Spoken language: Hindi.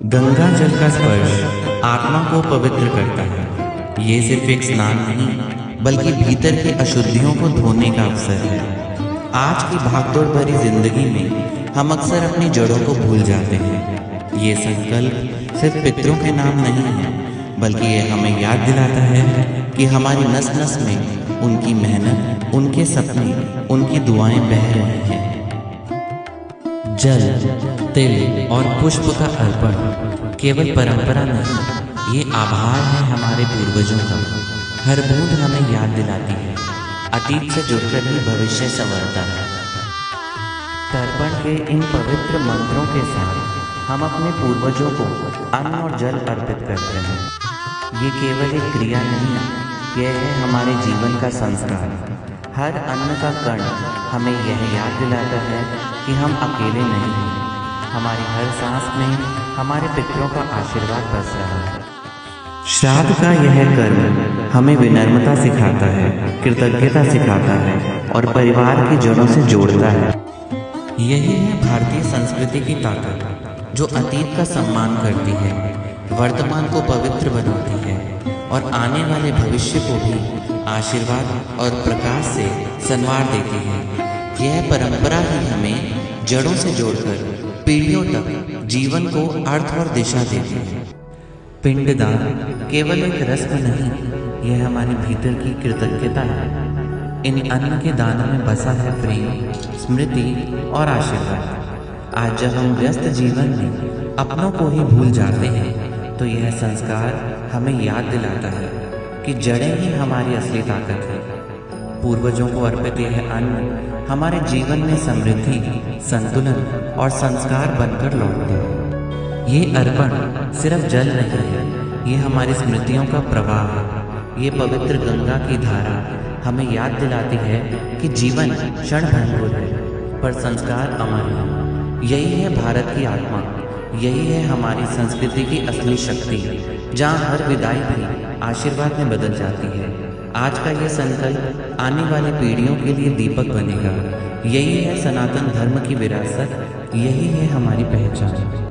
गंगा जल का स्पर्श आत्मा को पवित्र करता है। ये सिर्फ एक स्नान नहीं बल्कि भीतर की अशुद्धियों को धोने का अवसर है। आज की भागदौड़ भरी जिंदगी में हम अक्सर अपनी जड़ों को भूल जाते हैं। ये संकल्प सिर्फ पितरों के नाम नहीं है बल्कि ये हमें याद दिलाता है कि हमारी नस नस में उनकी मेहनत, उनके सपने, उनकी दुआएं बह रही हैं। जल, तिल और पुष्प का अर्पण केवल परंपरा नहीं, ये आभार है हमारे पूर्वजों का। हर बूंद हमें याद दिलाती है अतीत से जुड़कर ही भविष्य संवरता है। तर्पण के इन पवित्र मंत्रों के साथ हम अपने पूर्वजों को अन्न और जल अर्पित करते हैं। ये केवल एक क्रिया नहीं, यह है हमारे जीवन का संस्कार। हर अन्न का कण हमें यह याद दिलाता है कि हम अकेले नहीं हैं। हमारी हर सांस में हमारे पितरों का आशीर्वाद बस रहा है। श्राद्ध का यह कर्म हमें विनम्रता सिखाता है, कृतज्ञता सिखाता है और परिवार की जड़ों से जोड़ता है। यही है भारतीय संस्कृति की ताकत, जो अतीत का सम्मान करती है, वर्तमान को पवित्र बनाती है और आने वाले भविष्य को भी आशीर्वाद और प्रकाश से संवार देती है। यह परंपरा ही हमें जड़ों से जोड़कर पीढ़ियों तक जीवन को अर्थ और दिशा देती है। पिंडदान केवल एक रस्म नहीं, यह हमारे भीतर की कृतज्ञता है। इन अन्न के दानों में बसा है प्रेम, स्मृति और आशीर्वाद। आज जब हम व्यस्त जीवन में अपनों को ही भूल जाते हैं तो यह संस्कार हमें याद दिलाता है कि जड़ें ही हमारी असली ताकत है। पूर्वजों को अर्पित यह अन्न हमारे जीवन में समृद्धि, संतुलन और संस्कार बनकर लौटते हैं। ये अर्पण सिर्फ जल नहीं है, ये हमारी स्मृतियों का प्रवाह है। ये पवित्र गंगा की धारा हमें याद दिलाती है कि जीवन क्षण भंगुर है पर संस्कार अमर है। यही है भारत की आत्मा, यही है हमारी संस्कृति की असली शक्ति, जहाँ हर विदाई भी आशीर्वाद में बदल जाती है। आज का ये संकल्प आने वाली पीढ़ियों के लिए दीपक बनेगा। यही है सनातन धर्म की विरासत, यही है हमारी पहचान।